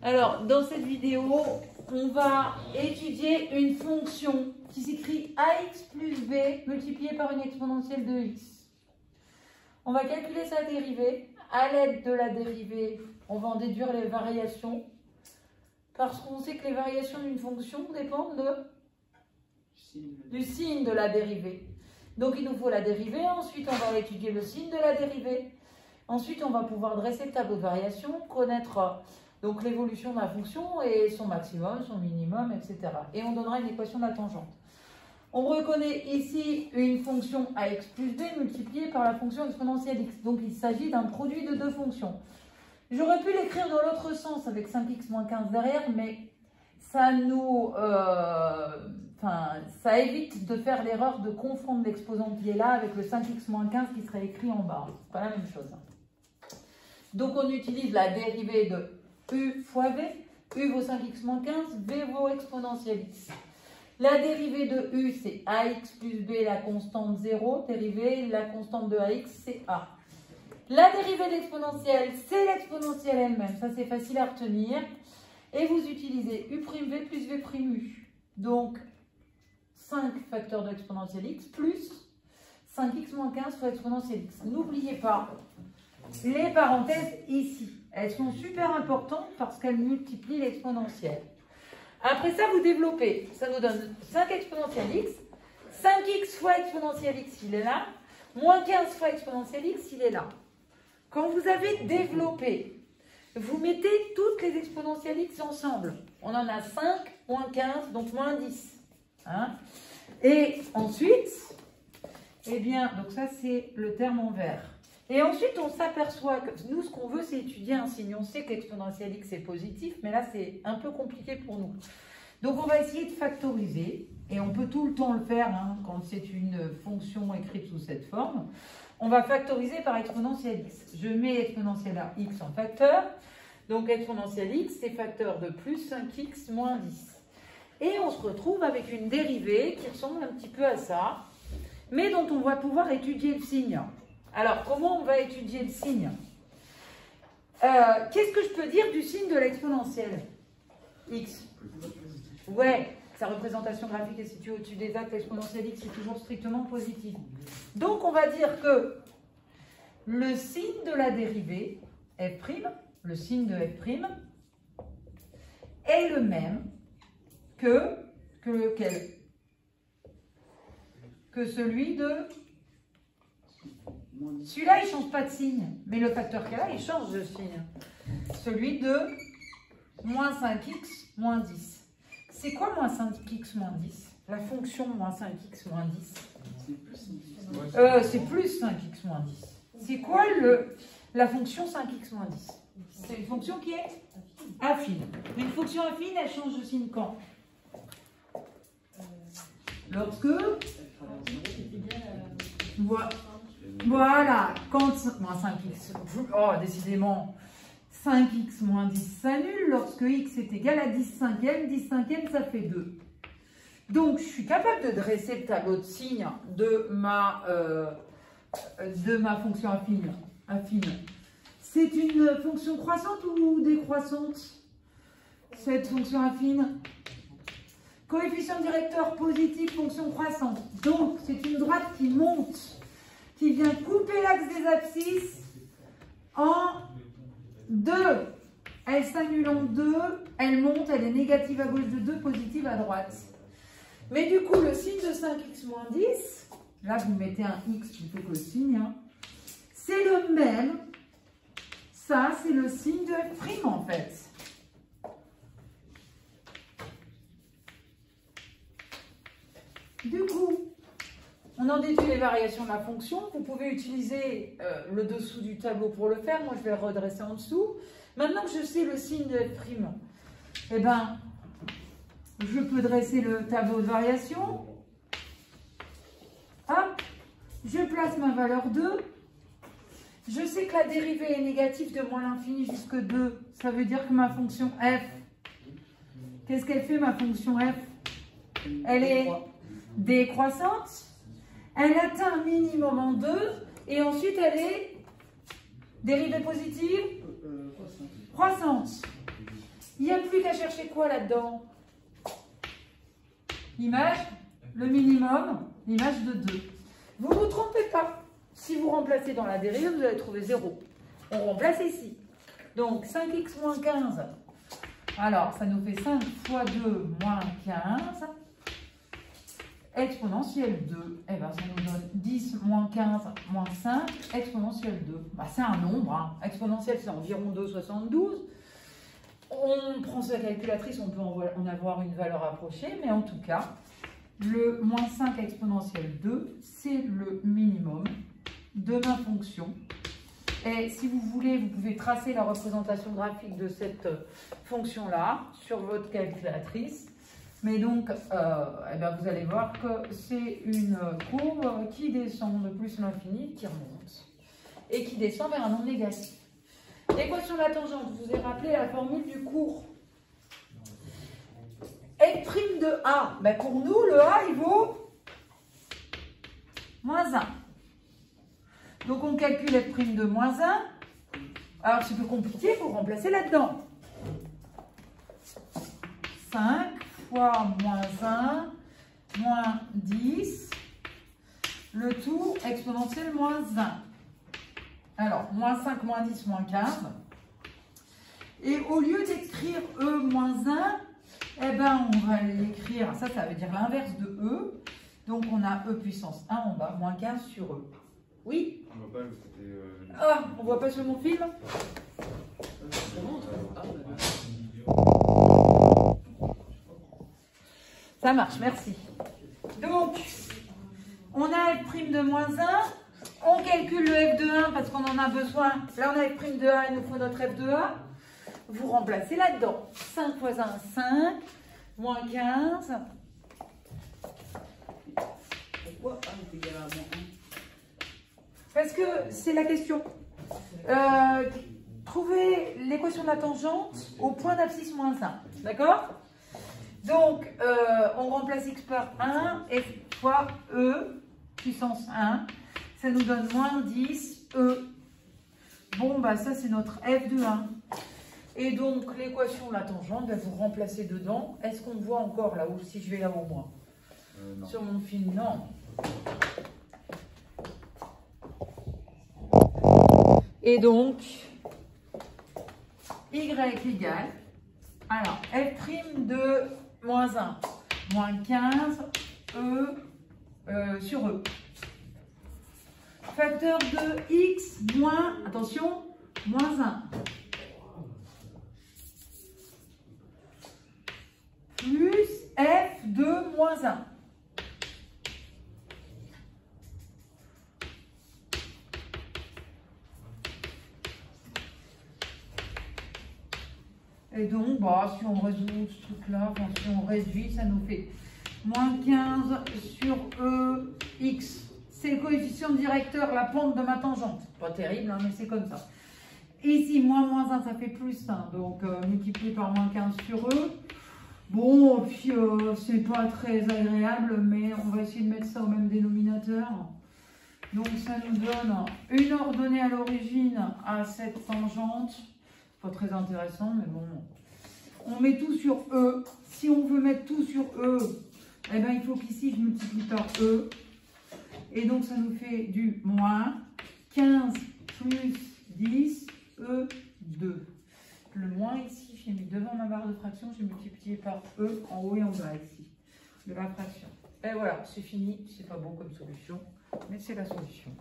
Alors, dans cette vidéo, on va étudier une fonction qui s'écrit ax plus b multiplié par une exponentielle de x. On va calculer sa dérivée. À l'aide de la dérivée, on va en déduire les variations. Parce qu'on sait que les variations d'une fonction dépendent du signe de la dérivée. Donc, il nous faut la dérivée. Ensuite, on va étudier le signe de la dérivée. Ensuite, on va pouvoir dresser le tableau de variation, connaître donc l'évolution de la fonction et son maximum, son minimum, etc. Et on donnera une équation de la tangente. On reconnaît ici une fonction ax plus b multipliée par la fonction exponentielle x. Donc, il s'agit d'un produit de deux fonctions. J'aurais pu l'écrire dans l'autre sens avec 5x moins 15 derrière, mais ça nous... ça évite de faire l'erreur de confondre l'exposant qui est là avec le 5x moins 15 qui serait écrit en bas. C'est pas la même chose. Donc, on utilise la dérivée de u fois v. U vaut 5x moins 15, v vaut exponentielle x. La dérivée de u, c'est ax plus b, la constante 0. Dérivée, la constante de ax, c'est a. La dérivée de l'exponentielle, c'est l'exponentielle elle-même. Ça, c'est facile à retenir. Et vous utilisez u' v plus v' u. Donc, 5 facteurs de l'exponentielle x plus 5x moins 15 fois exponentielle x. N'oubliez pas les parenthèses ici. Elles sont super importantes parce qu'elles multiplient l'exponentielle. Après ça, vous développez. Ça nous donne 5 exponentielle x. 5x fois exponentielle x, il est là. Moins 15 fois exponentielle x, il est là. Quand vous avez développé, vous mettez toutes les exponentielles x ensemble. On en a 5, moins 15, donc moins 10. Hein? Et ensuite, eh bien, donc ça c'est le terme en vert. Et ensuite, on s'aperçoit que nous, ce qu'on veut, c'est étudier un signe. On sait que l'exponentielle x est positif, mais là, c'est un peu compliqué pour nous. Donc, on va essayer de factoriser. Et on peut tout le temps le faire hein, quand c'est une fonction écrite sous cette forme. On va factoriser par exponentielle x. Je mets exponentielle à x en facteur. Donc, exponentielle x, c'est facteur de plus 5x moins 10. Et on se retrouve avec une dérivée qui ressemble un petit peu à ça, mais dont on va pouvoir étudier le signe. Alors, comment on va étudier le signe? Qu'est-ce que je peux dire du signe de l'exponentielle x? Ouais, sa représentation graphique est située au-dessus des axes. L'exponentielle x est toujours strictement positive. Donc, on va dire que le signe de la dérivée, f', le signe de f', est le même que celui de... Celui-là, il ne change pas de signe, mais le facteur qu'il y a là, il change de signe. Celui de moins 5x moins 10. C'est quoi moins 5x moins 10? La fonction moins 5x moins 10. C'est plus 5x moins 10. C'est quoi la fonction 5x moins 10? C'est une fonction qui est affine. Une fonction affine, elle change de signe quand? Lorsque... Voilà, quand moins 5x, oh décidément, 5x moins 10 s'annule lorsque x est égal à 10 cinquièmes, 10 cinquièmes ça fait 2. Donc je suis capable de dresser le tableau de signes de ma fonction affine. C'est une fonction croissante ou décroissante, cette fonction affine? Coefficient directeur positif, fonction croissante. Donc c'est une droite qui monte, qui vient couper l'axe des abscisses en 2. Elle s'annule en 2, elle monte, elle est négative à gauche de 2, positive à droite. Mais du coup, le signe de 5x moins 10, là vous mettez un x plutôt que le signe, hein, c'est le même. Ça, c'est le signe de f' en fait. Du coup, on en déduit les variations de la fonction. Vous pouvez utiliser le dessous du tableau pour le faire. Moi, je vais le redresser en dessous. Maintenant que je sais le signe de f', eh ben, je peux dresser le tableau de variation. Hop, je place ma valeur 2. Je sais que la dérivée est négative de moins l'infini jusqu'à 2. Ça veut dire que ma fonction f, qu'est-ce qu'elle fait ma fonction f? Elle est décroissante. Elle atteint un minimum en 2 et ensuite elle est dérivée positive croissante. a cherché quoi là-dedans? L'image, le minimum, l'image de 2. Vous ne vous trompez pas. Si vous remplacez dans la dérivée, vous allez trouver 0. On remplace ici. Donc 5x moins 15. Alors, ça nous fait 5 fois 2 moins 15. Exponentielle 2. Eh bien, ça nous donne 10 moins 15 moins 5. Exponentielle 2. Bah, c'est un nombre. Hein. Exponentielle, c'est environ 2,72. On prend sa calculatrice, on peut en avoir une valeur approchée. Mais en tout cas, le moins 5 exponentielle 2, c'est le minimum de ma fonction. Et si vous voulez, vous pouvez tracer la représentation graphique de cette fonction-là sur votre calculatrice. Mais donc, eh bien, vous allez voir que c'est une courbe qui descend de plus l'infini, qui remonte, et qui descend vers un nombre négatif. L'équation de la tangente, je vous ai rappelé la formule du cours. F' de A, ben pour nous, le A, il vaut moins 1. Donc, on calcule F' de moins 1. Alors, c'est plus compliqué, il faut remplacer là-dedans. 5 fois moins 1, moins 10, le tout exponentiel moins 1. Alors, moins 5, moins 10, moins 15. Et au lieu d'écrire E moins 1, eh ben, on va l'écrire, ça veut dire l'inverse de E. Donc, on a E puissance 1 en bas, moins 15 sur E. Oui? On voit pas le côté... Ah, on voit pas sur mon film? Ça marche, merci. Donc, on a F' de moins 1. On calcule le F de 1 parce qu'on en a besoin. Là, on a F' de 1, il nous faut notre F de 1. Vous remplacez là-dedans. 5 fois 1, 5. Moins 15. Pourquoi 1 est égal à moins 1? Parce que c'est la question. Trouvez l'équation de la tangente au point d'abscisse moins 1. D'accord? Donc, on remplace x par 1 et fois e puissance 1. Ça nous donne moins 10 e. Bon, bah ça, c'est notre f de 1. Et donc, l'équation de la tangente, vous remplacez dedans. Est-ce qu'on voit encore là-haut, si je vais là-haut, moi? Sur mon film, non. Et donc, y égale, alors, f' de moins 1, moins 15, sur E. Facteur de x moins, attention, moins 1. Plus f de moins 1. Et donc, bah, si on résout ce truc-là, enfin, si on réduit, ça nous fait moins 15 sur EX. C'est le coefficient directeur, la pente de ma tangente. Pas terrible, hein, mais c'est comme ça. Ici, moins 1, ça fait plus 1. Donc, multiplié par moins 15 sur E. Bon, puis, c'est pas très agréable, mais on va essayer de mettre ça au même dénominateur. Donc, ça nous donne une ordonnée à l'origine à cette tangente. Pas très intéressant, mais bon. On met tout sur E. Si on veut mettre tout sur E, eh ben, il faut qu'ici, je multiplie par E. Et donc, ça nous fait du moins 15 plus 10, E2. Le moins ici, j'ai mis devant ma barre de fraction, j'ai multiplié par E en haut et en bas ici, de la fraction. Et voilà, c'est fini. C'est pas bon comme solution, mais c'est la solution.